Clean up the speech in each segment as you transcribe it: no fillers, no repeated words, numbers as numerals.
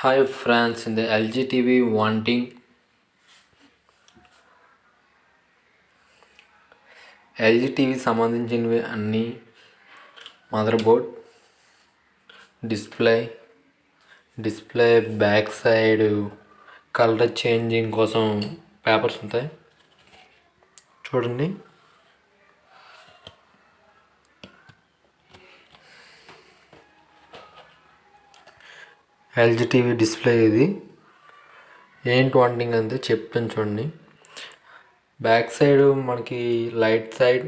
Hi friends, in the LG TV wanting LG TV సంబంధించినవి అన్ని mother board display back side colour changing కోసం papers ఉంటాయి చూడండి. LG TV display ఇది ఏంటి వాంటింగ్ అంతే చెప్తాను చూడండి. బ్యాక్ సైడ్ మనకి లైట్ సైడ్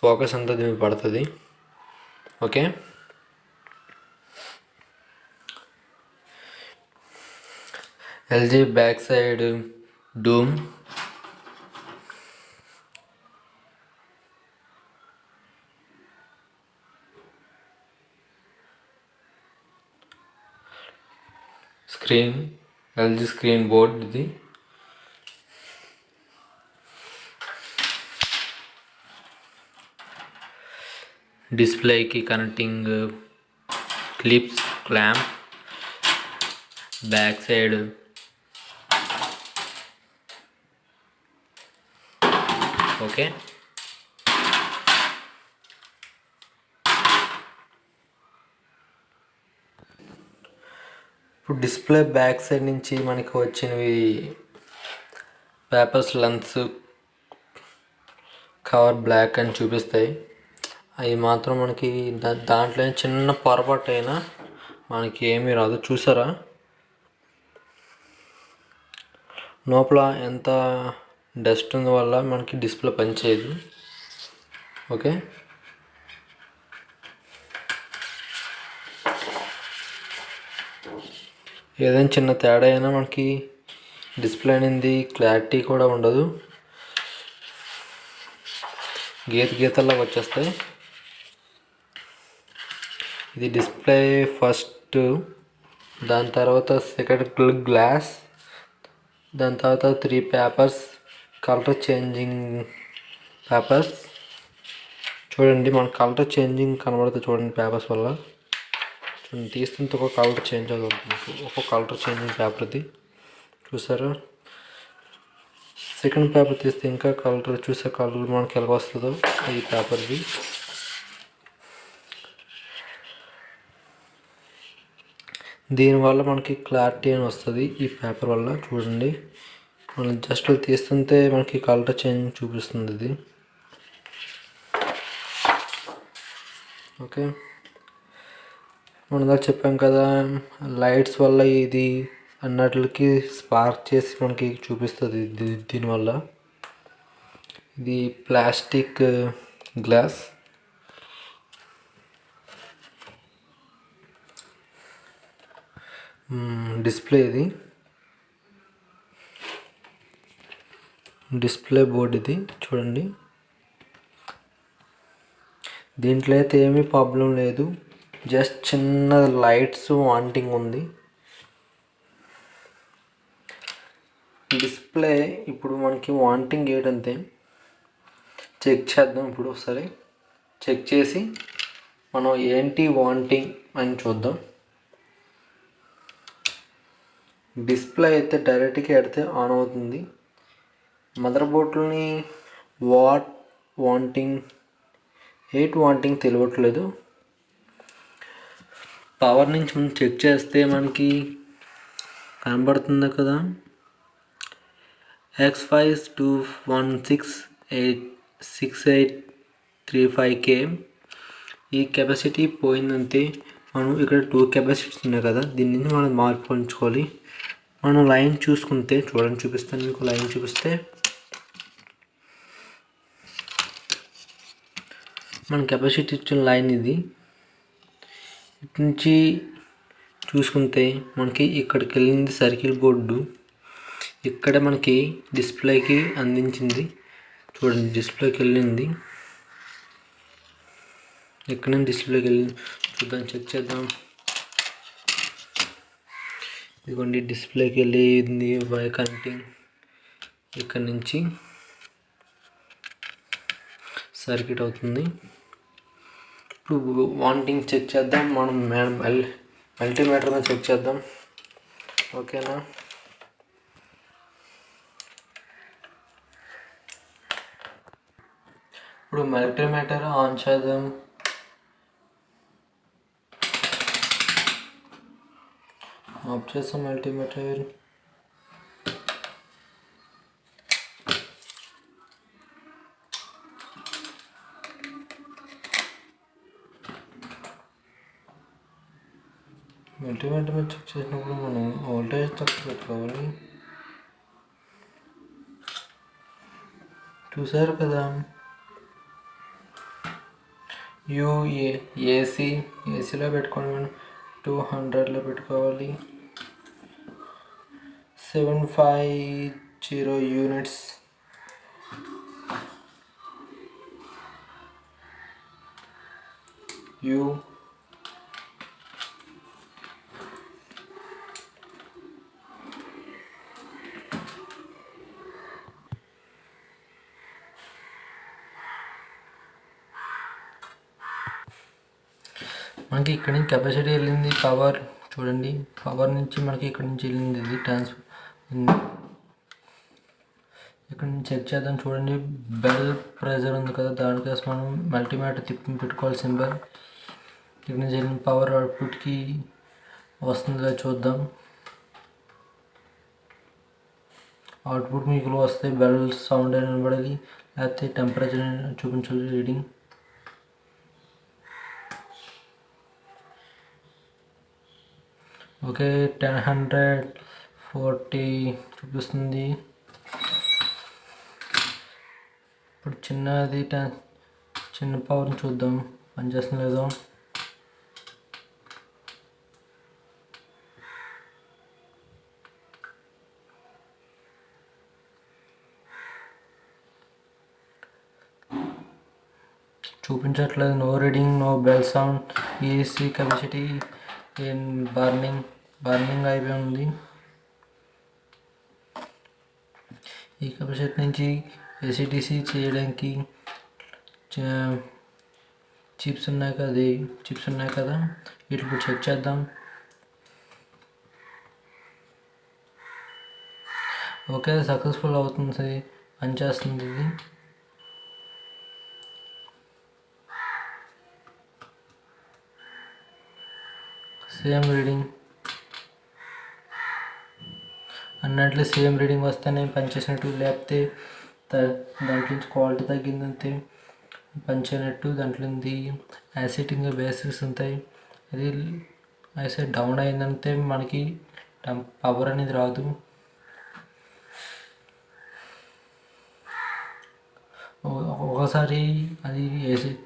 ఫోకస్ అంతా దీనికి పడుతుంది. ఓకే, ఎల్జీ బ్యాక్ సైడ్ డూమ్, స్క్రీన్ ఎల్జీ స్క్రీన్ బోర్డ్ ఇది. డిస్ప్లేకి connecting clips, clamp, back side okay. ఇప్పుడు డిస్ప్లే బ్యాక్ సైడ్ నుంచి మనకి వచ్చినవి పేపర్స్, లెన్స్, కవర్ బ్లాక్ అని చూపిస్తాయి. అవి మాత్రం మనకి దాంట్లో చిన్న పొరపాటు అయినా మనకి ఏమీ రాదు. చూసారా లోపల ఎంత డస్ట్ ఉంది వల్ల మనకి డిస్ప్లే పనిచేయదు. ఓకే, ఏదైనా చిన్న తేడా అయినా మనకి డిస్ప్లే అనేది క్లారిటీ కూడా ఉండదు, గీతల్లా వచ్చేస్తాయి. ఇది డిస్ప్లే ఫస్ట్, దాని తర్వాత సెకండ్ గ్లాస్, దాని తర్వాత 3 పేపర్స్, కలర్ చేంజింగ్ పేపర్స్. చూడండి మన కలర్ చేంజింగ్ కనబడుతుంది చూడండి పేపర్స్ వల్ల. చూడండి తీస్తుంటే ఒక కలర్ చేంజ్ అవుతుంది, ఒక కలర్ చేంజింగ్ పేపర్ ఇది చూసారా. సెకండ్ పేపర్ తీస్తే ఇంకా కలర్, చూసే కలర్ మనకి ఎలా వస్తుందో ఈ పేపర్ది. దీనివల్ల మనకి క్లారిటీ అని వస్తుంది ఈ పేపర్ వల్ల. చూడండి మనం జస్ట్ తీస్తుంటే మనకి కలర్ చేంజ్ చూపిస్తుంది ఇది. ఓకే, మనం దాకా చెప్పాం కదా లైట్స్ వల్ల ఇది అన్నట్లకి స్పార్క్ చేసి మనకి చూపిస్తుంది దీనివల్ల. ఇది ప్లాస్టిక్ గ్లాస్, డిస్ప్లే ఇది డిస్ప్లే బోర్డ్ ఇది చూడండి. దీంట్లో అయితే ఏమీ ప్రాబ్లం లేదు, జస్ట్ చిన్న లైట్స్ వాంటింగ్ ఉంది. డిస్ప్లే ఇప్పుడు మనకి వాంటింగ్ ఏంటంటే చెక్ చేద్దాం. ఇప్పుడు ఒకసారి చెక్ చేసి మనం ఏంటి వాంటింగ్ అని చూద్దాం. డిస్ప్లే అయితే డైరెక్ట్గా ఎడితే ఆన్ అవుతుంది. మదర్ బోర్డుని వాంటింగ్ తెలియట్లేదు. పవర్ నుంచి మనం చెక్ చేస్తే మనకి కనబడుతుంది కదా, X52166865K. ఈ కెపాసిటీ పోయిందంటే మనం ఇక్కడ 2 కెపాసిటీస్ ఉన్నాయి కదా, దీని నుంచి మనం మార్పు ఉంచుకోవాలి. మనం లైన్ చూసుకుంటే చూడండి, చూపిస్తాను మీకు. లైన్ చూపిస్తే మన కెపాసిటీ ఇచ్చిన లైన్ ఇది. ఇటు నుంచి చూసుకుంటే మనకి ఇక్కడికి వెళ్ళింది సర్కిల్ బోర్డు, ఇక్కడ మనకి డిస్ప్లేకి అందించింది. చూడండి డిస్ప్లేకి వెళ్ళింది, ఇక్కడ నుంచి డిస్ప్లేకి వెళ్ళింది. చూద్దాం, చెక్ చేద్దాం. ఇదిగోండి డిస్ప్లేకి వెళ్ళింది బై కనెక్టింగ్. ఇక్కడ నుంచి సర్క్యూట్ అవుతుంది. ఇప్పుడు వాంటింగ్ చెక్ చేద్దాం. మనం మల్టీమీటర్ మీద చెక్ చేద్దాం. ఓకేనా. ఇప్పుడు మల్టీమీటర్ ఆన్ చేద్దాం. ఆఫ్ చేస్తాం మల్టీమీటర్. మల్టీమీటర్ మీద చెక్ చేసినప్పుడు మనం వోల్టేజ్ తక్కువ పెట్టుకోవాలి. చూసారు కదా. ఏసీలో పెట్టుకోండి. మనం 200లో పెట్టుకోవాలి. 750 యూనిట్స్. మనకి ఇక్కడ నుంచి కెపాసిటీ వెళ్ళింది, పవర్ చూడండి. పవర్ నుంచి మనకి ఇక్కడ నుంచి వెళ్ళింది, ఇది ట్రాన్స్ఫర్. ఇక్కడ నుంచి చెక్ చేద్దాం. చూడండి, బెల్ ప్రెజర్ ఉంది కదా, దానికోసం మనం మల్టీమీటర్ తిప్పి పెట్టుకోవాలి సింబల్. ఇక్కడ నుంచి వెళ్ళిన పవర్ అవుట్పుట్కి వస్తుందో చూద్దాం. అవుట్పుట్ మీకు వస్తే బెల్ సౌండ్ అని వినబడాలి, లేకపోతే టెంపరేచర్ చూపించాలి రీడింగ్. ఓకే, 1040 చూపిస్తుంది. ఇప్పుడు చిన్న పవర్ని చూద్దాం పనిచేస్తుంది లేదో. చూపించట్లేదు. No reading, no bell sound. AC capacity burning అయిపోయి ఉంది. ఈ కెపాసిటీ నుంచి ఏసీడీసీ చేయడానికి చిప్స్ ఉన్నాయి కదా, వీటిని చెక్ చేద్దాం. ఓకే, సక్సెస్ఫుల్ అవుతుంది, పనిచేస్తుంది ఇది. సేమ్ రీడింగ్ అన్నట్లు, సేమ్ రీడింగ్ వస్తేనే పనిచేసినట్టు, లేకపోతే దాంట్లో నుంచి క్వాలిటీ తగ్గిందంటే పనిచేయనట్టు. దాంట్లో యాసిడ్ ఇంకా బేసిక్స్ ఉంటాయి. అది యాసిడ్ డౌన్ అయిందంటే మనకి పవర్ అనేది రాదు. ఒకసారి అది యాసిడ్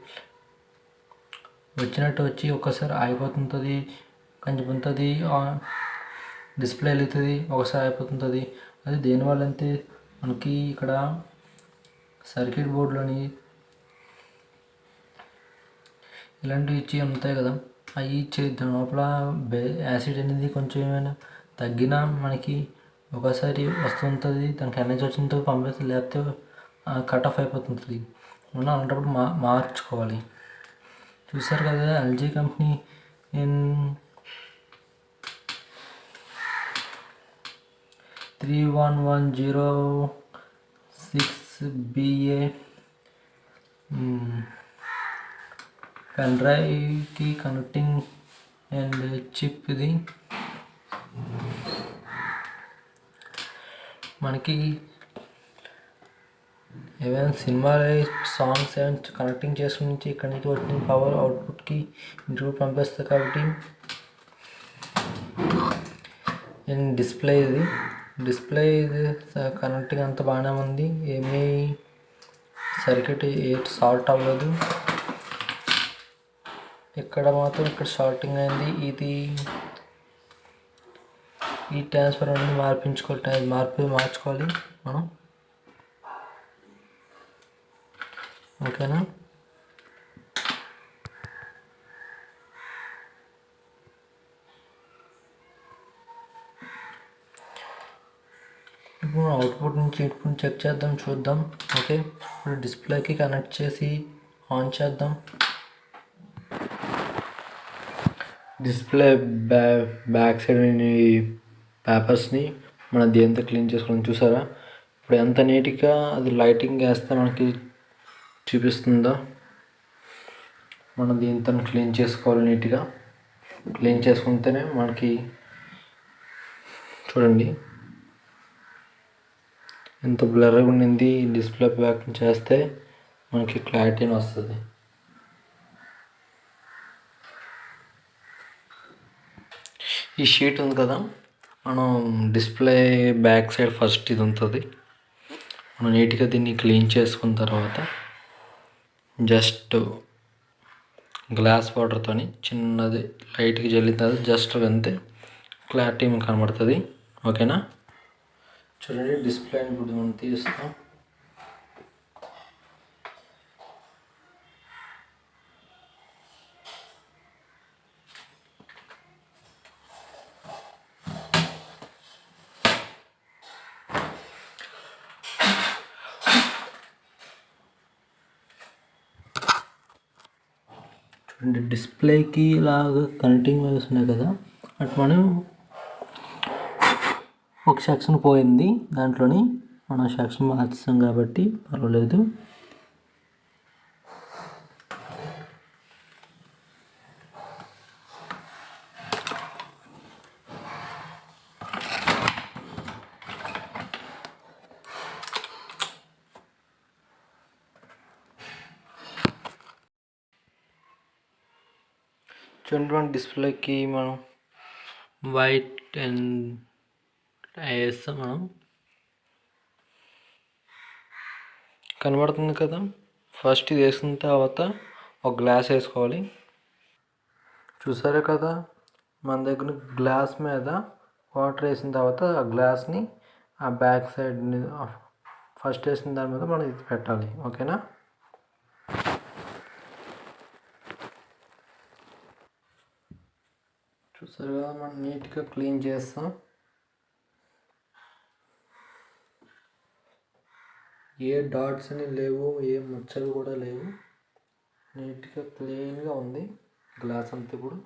వచ్చినట్టు వచ్చి ఒక్కసారి ఆగిపోతుంటుంది, కొంచెం ఉంటుంది, డిస్ప్లే వెళ్తుంది, ఒకసారి అయిపోతుంటుంది. అది దేనివల్ల అంటే మనకి ఇక్కడ సర్క్యూట్ బోర్డులోని ఇలాంటివి ఇచ్చి ఉంటాయి కదా, అవి ఇచ్చే లోపల యాసిడ్ అనేది కొంచెం ఏమైనా తగ్గినా మనకి ఒకసారి వస్తుంటుంది, దానికి ఎనర్జీ వచ్చినతో పంపిస్తుంది, లేకపోతే కట్ ఆఫ్ అయిపోతుంటుంది. మనం అలాంటప్పుడు మార్చుకోవాలి. చూసారు కదా, ఎల్జీ కంపెనీ 31106BA పెన్ డ్రైవ్కి కనెక్టింగ్ అండ్ చిప్. ఇది మనకి ఏమైనా సినిమా సాంగ్స్ ఏమైనా కనెక్టింగ్ చేసుకుని నుంచి ఇక్కడ నుంచి వచ్చిన పవర్ అవుట్పుట్కి ఇంటికి పంపిస్తుంది. కాబట్టి డిస్ప్లే ఇది కనెక్టింగ్ అంతా బాగానే ఉంది, ఏమీ సర్క్యూట్ షార్ట్ అవ్వలేదు. ఇక్కడ మాత్రం షార్టింగ్ అయింది. ఈ ట్రాన్స్ఫర్ అనేది మార్చుకోవాలి మనం. ఓకేనా. ఇప్పుడు అవుట్పుట్ నుంచి ఇన్పుట్ చెక్ చేద్దాం, చూద్దాం. ఓకే, ఇప్పుడు డిస్ప్లేకి కనెక్ట్ చేసి ఆన్ చేద్దాం. డిస్ప్లే బ్యాక్ సైడ్ పేపర్స్ని మన దేంతో క్లీన్ చేసుకోవడం చూసారా. ఇప్పుడు ఎంత నీట్గా అది లైటింగ్ వేస్తే మనకి చూపిస్తుందో. మనం దీంతో క్లీన్ చేసుకోవాలి. నీట్గా క్లీన్ చేసుకుంటేనే మనకి చూడండి ఎంత బ్లర్గా ఉండింది. డిస్ప్లే బ్యాక్ చేస్తే మనకి క్లారిటీని వస్తుంది. ఈ షీట్ ఉంది కదా, మనం డిస్ప్లే బ్యాక్ సైడ్ ఫస్ట్ ఇది ఉంటుంది. మనం నీట్గా దీన్ని క్లీన్ చేసుకున్న తర్వాత జస్ట్ గ్లాస్ వాటర్తో చిన్నది లైట్గా జల్లిన తర్వాత జస్ట్ అంతే క్లారిటీ మీకు కనబడుతుంది. ఓకేనా. చూడండి డిస్ప్లేని ఇప్పుడు మనం తీస్తాం. చూడండి డిస్ప్లేకి ఇలాగ కనెక్టింగ్ వైర్స్ ఉన్నాయి కదా, అటు మనం ఒక సెక్షన్ పోయింది, దాంట్లోని మనం సెక్షన్ మార్చాం కాబట్టి పర్వాలేదు. చూడండి డిస్ప్లేకి మనం వైట్ అండ్ వేస్తాం. మనం కనబడుతుంది కదా. ఫస్ట్ ఇది వేసుకున్న తర్వాత ఒక గ్లాస్ వేసుకోవాలి. చూసారే కదా, మన దగ్గర గ్లాస్ మీద వాటర్ వేసిన తర్వాత ఆ గ్లాస్ని ఆ బ్యాక్ సైడ్ని ఫస్ట్ వేసిన దాని మీద మనం ఇది పెట్టాలి. ఓకేనా. చూసారు కదా, మనం నీట్గా క్లీన్ చేస్తాం. ఏ డాట్స్ అని లేవు, ఏ మచ్చలు కూడా లేవు. నీట్గా క్లీన్గా ఉంది గ్లాస్ అంతా. ఇప్పుడు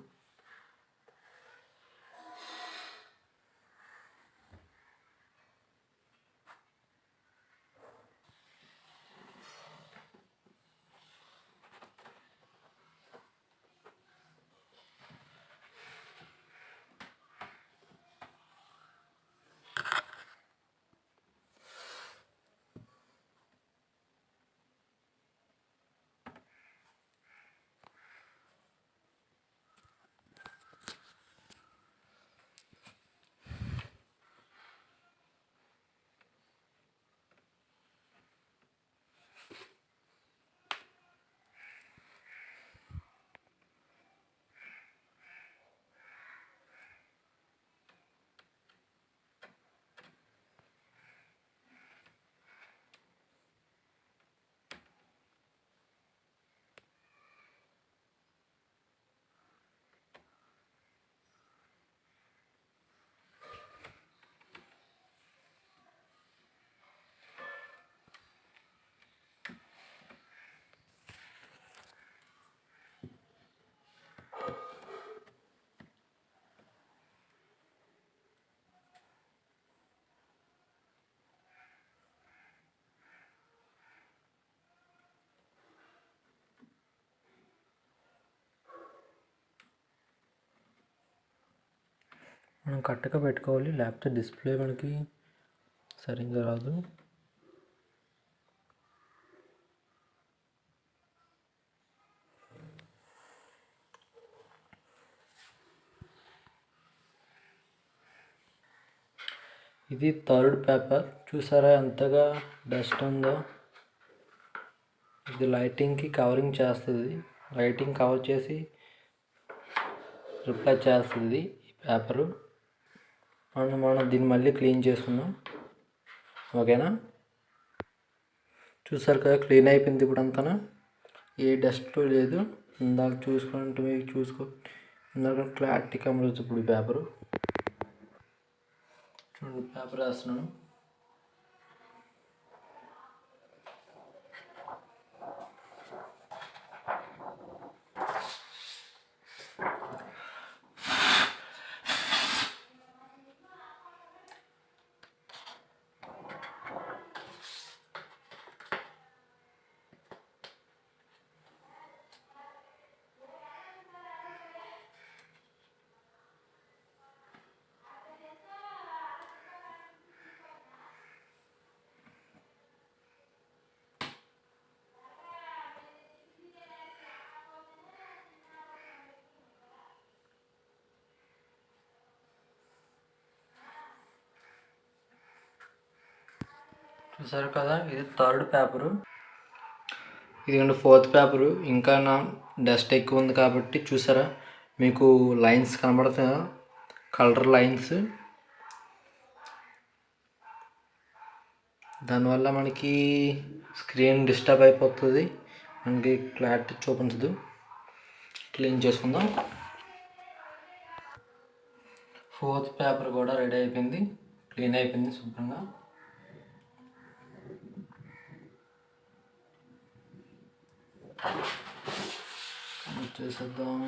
మనం కరెక్ట్గా పెట్టుకోవాలి, లేకపోతే డిస్ప్లే మనకి సరిగ్గా రాదు. ఇది థర్డ్ పేపర్. చూసారా ఎంతగా డస్ట్ ఉందో. ఇది లైటింగ్కి కవరింగ్ చేస్తుంది. లైటింగ్ కవర్ చేసి రిప్లై చేస్తుంది ఈ పేపరు. మనం దీన్ని మళ్ళీ క్లీన్ చేసుకుందాం. ఓకేనా. చూసారు కదా, క్లీన్ అయిపోయింది ఇప్పుడు అంతా. ఏ డస్ట్ లేదు. ఇందాక ఇందాక క్లారిటీ కనబడుతుంది ఇప్పుడు పేపరు. చూడండి పేపర్ వేస్తున్నాను. చూసారు కదా, ఇది థర్డ్ పేపరు. ఇదిగోండి ఫోర్త్ పేపరు. ఇంకా నా డస్ట్ ఎక్కువ ఉంది కాబట్టి చూసారా, మీకు లైన్స్ కనబడుతాయా, కలర్ లైన్స్. దానివల్ల మనకి స్క్రీన్ డిస్టర్బ్ అయిపోతుంది, మనకి క్లారిటీ చూపించదు. క్లీన్ చేసుకుందాం. ఫోర్త్ పేపర్ కూడా రెడీ అయిపోయింది, క్లీన్ అయిపోయింది శుభ్రంగా. చేసేద్దాం.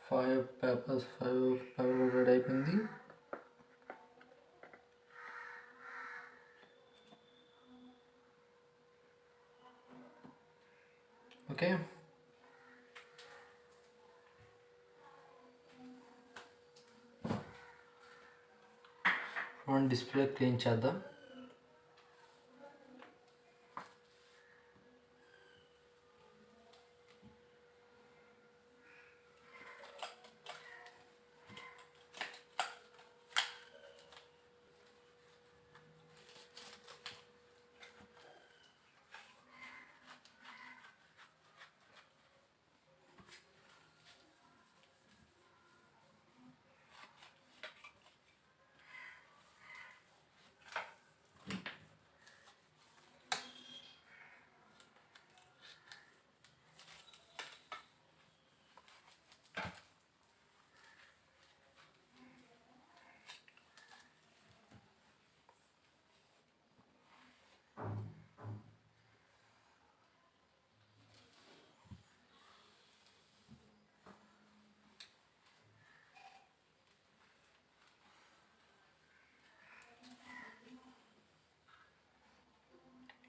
ఫైవ్ పేపర్ రెడీ అయిపోయింది. ఓకే, ఫ్రంట్ డిస్ప్లే క్లీన్ చేద్దాం.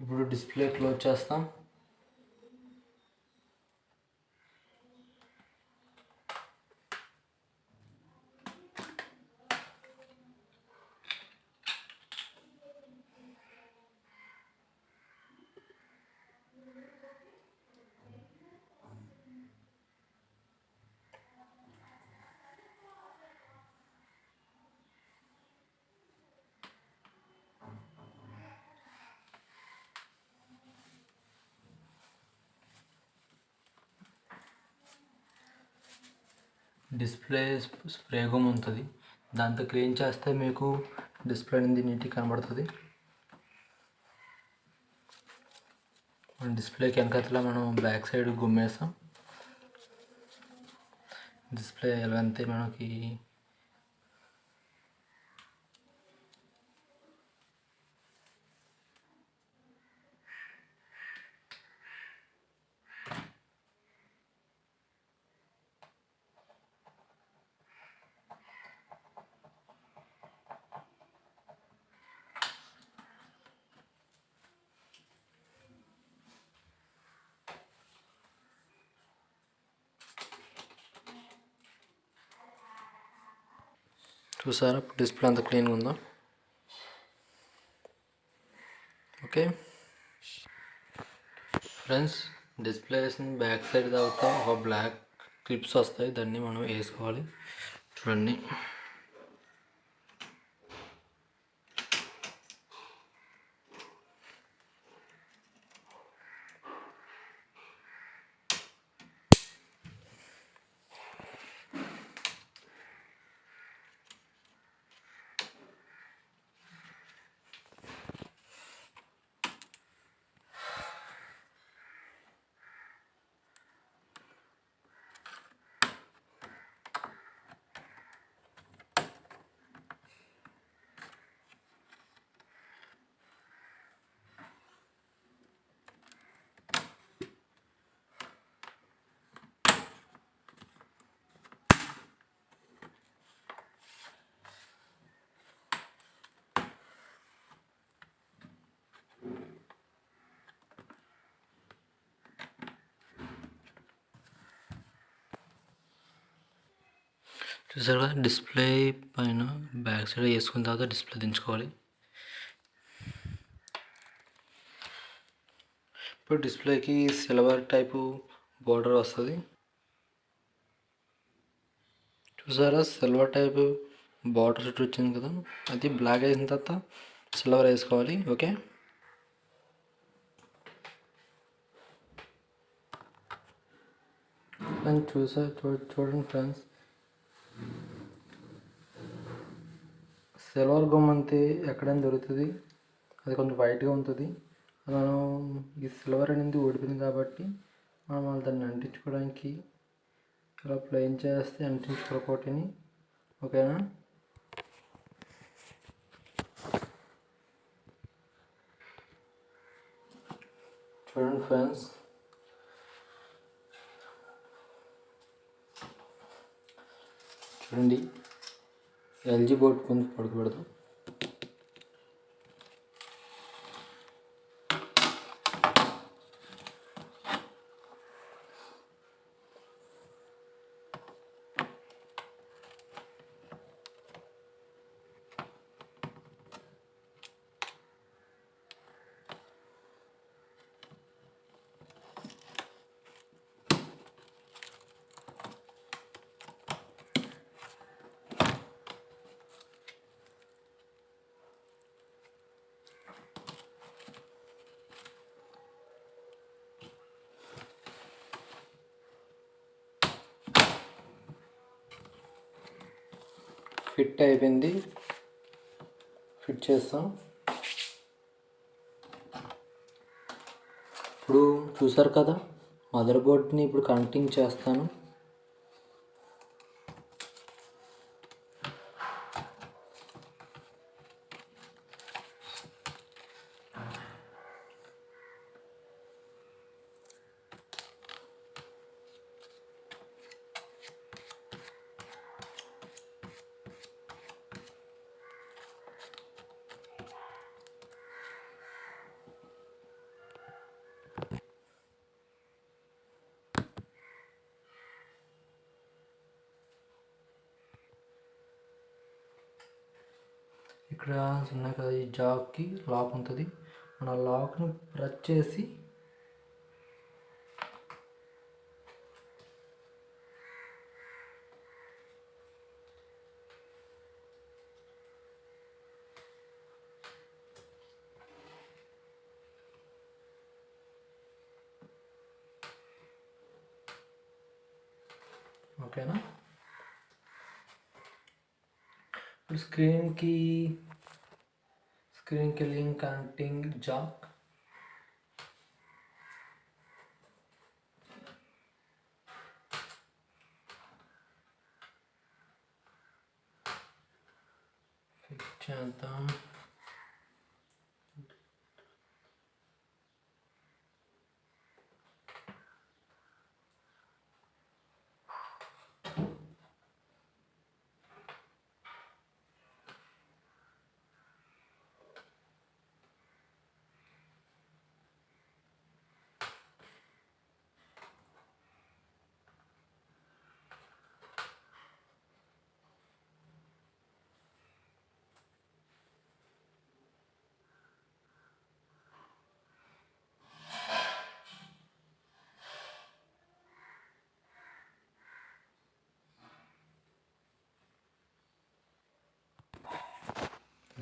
ఇప్పుడు డిస్ప్లే క్లోజ్ చేస్తాం. డిస్ప్లే స్ప్రే గమ్ ఉంటుంది, దాంతో క్లీన్ చేస్తే మీకు డిస్ప్లే అనేది నీట్గా కనబడుతుంది. డిస్ప్లేకి వెనకతలా మనం బ్యాక్ సైడ్ గుమ్మేస్తాం. డిస్ప్లే ఎలా అంతే మనకి చూసారా డిస్ప్లే అంత క్లీన్గా ఉందో. ఓకే ఫ్రెండ్స్, డిస్ప్లేస్ని బ్యాక్ సైడ్ తాగుతాం ఒక బ్లాక్ క్లిప్స్ వస్తాయి, దాన్ని మనం వేసుకోవాలి. చూడండి. చూసారు కదా, డిస్ప్లే పైన బ్యాక్ సైడ్ వేసుకున్న తర్వాత డిస్ప్లే దించుకోవాలి. ఇప్పుడు డిస్ప్లేకి సిల్వర్ టైపు బోర్డర్ వస్తుంది. చూసారా, సిల్వర్ టైపు బార్డర్ చుట్టూ వచ్చింది కదా, అది బ్లాక్ అయిన తర్వాత సిల్వర్ వేసుకోవాలి. ఓకే, ఫ్రెండ్స్ చూడండి ఫ్రెండ్స్, సిల్వర్ గమ్ అంతే ఎక్కడైనా దొరుకుతుంది, అది కొంచెం వైట్గా ఉంటుంది. మనం ఈ సిల్వర్ అనేది ఓడిపోయింది కాబట్టి మనం దాన్ని అంటించుకోవడానికి ఇలా ప్లెయిన్ చేస్తే అంటించుకోకపోతేని. ఓకేనా, చూడండి ఫ్రెండ్స్, చూడండి ఎల్జీ బోర్డ్ కొంచెం పడకూడదు. ఫిట్ అయిపోయింది, ఫిట్ చేస్తాం. ఇప్పుడు చూసారు కదా, మదర్ బోర్డ్ని ఇప్పుడు కనెక్టింగ్ చేస్తాను. ఇక్కడ ఉన్నాయి కదా, ఈ జాక్కి లాక్ ఉంటుంది. మన లాక్ని ప్రెస్ చేసి ఓకేనా. ఇప్పుడు స్క్రీన్కి లింక్ కనెక్టింగ్ జాక్. ఫిక్స్ చేద్దాం.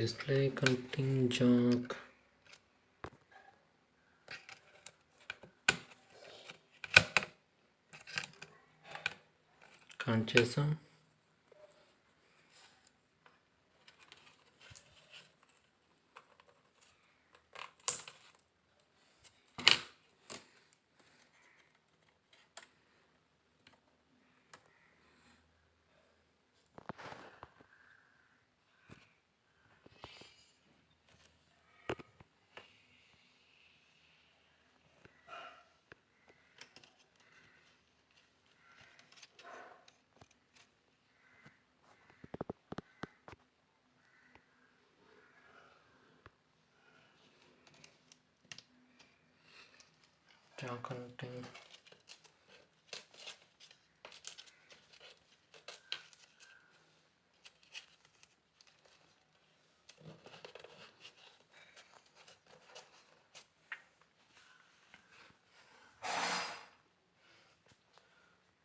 display connecting jack, కనెక్ట్ చేసాం. jack connecting.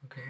Okay.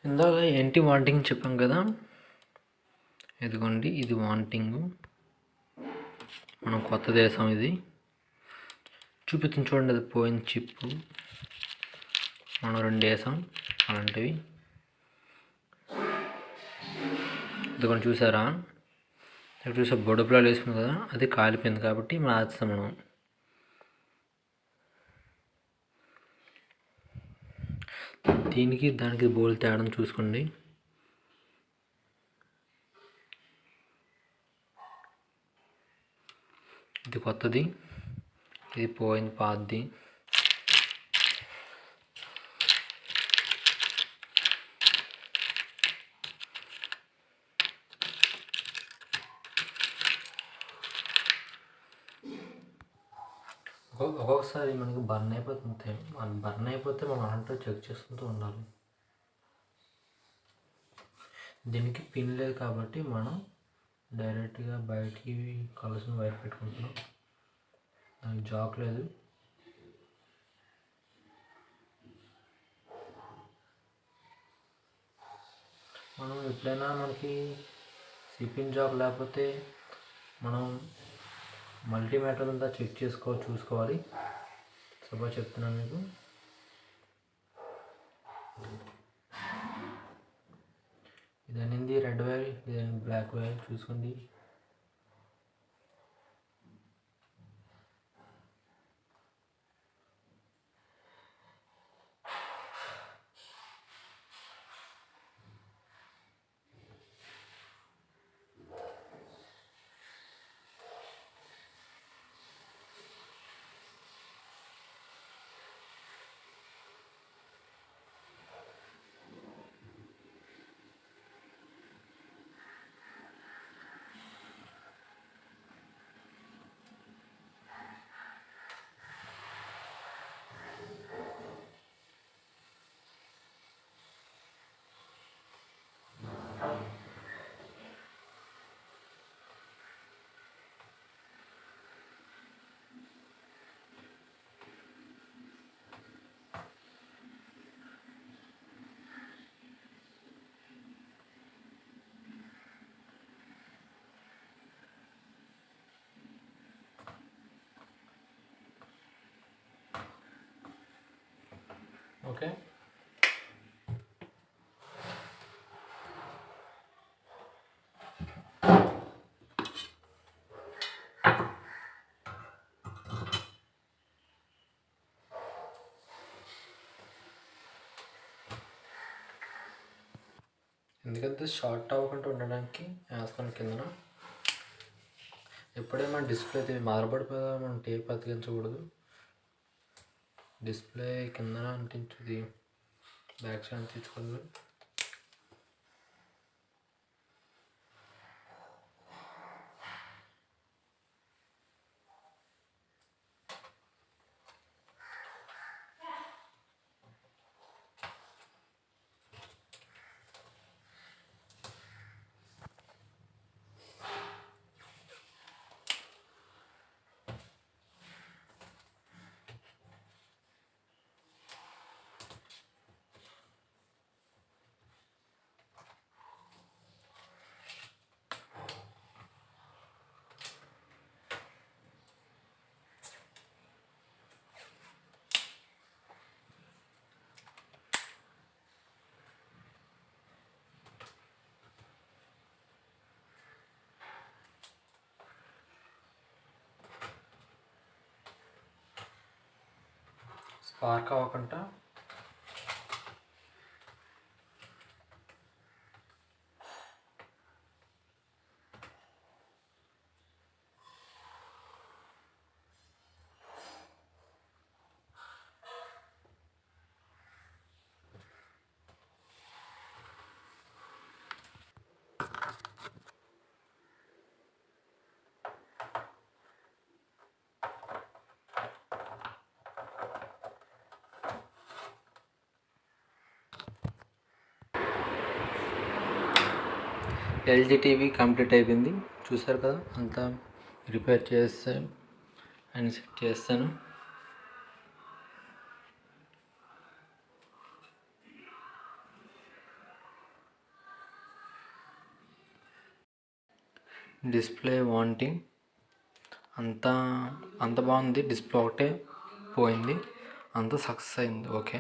ఇందాక ఏంటి వాంటింగ్ చెప్పాం కదా, ఇదిగోండి ఇది వాంటింగ్. మనం కొత్త దేశం ఇది చూపిస్తుంది చూడండి, అది పోయిన చిప్పు. మనం 2 వేసాం అలాంటివి. ఇదిగోండి చూసారా, ఇక్కడ చూసా బొడుపులాలు వేసుకుంది కదా, అది కాలిపోయింది కాబట్టి మార్చాం మనం. దీనికి దానికి బోల్ తేడా చూసుకోండి. ఇది కొత్తది, ఇది పోయింది పాతది. ఒక్కొక్కసారి మనకి బర్న్ అయిపోతుంది. మనం బర్న్ అయిపోతే మనం అంటే చెక్ చేసుకుంటూ ఉండాలి. దీనికి పిన్ లేదు కాబట్టి మనం డైరెక్ట్గా బయటికి కావాల్సిన వైర్ పెట్టుకుంటున్నాం. దానికి జాక్ లేదు. మనం ఎప్పుడైనా మనకి సిపిన్ జాక్ లేకపోతే మనం మల్టీమీటర్ అంతా చెక్ చూసుకోవాలి. సపోజ్ చెప్తున్నాను మీకు. ఇదనేది రెడ్ వైర్, ఇదని బ్లాక్ వైర్ చూసుకోండి. ఓకే, ఎందుకంటే షార్ట్ అవ్వకుండా ఉండడానికి వేస్తాను కిందన. ఎప్పుడైనా డిస్ప్లే మారబడిపోదా మనం టేప్ అతికించకూడదు. డిస్ప్లే కిందన అంటించుది, బ్యాక్ సైడ్ అంటించుకోదు. స్పార్క్ అవ్వకుండా ఎల్జీ టీవీ కంప్లీట్ అయిపోయింది. చూసారు కదా, అంతా రిపేర్ చేస్తాను అండ్ సెట్ చేస్తాను. డిస్ప్లే వాంటింగ్ అంత బాగుంది. డిస్ప్లే ఒకటే పోయింది, అంతా సక్సెస్ అయింది. ఓకే.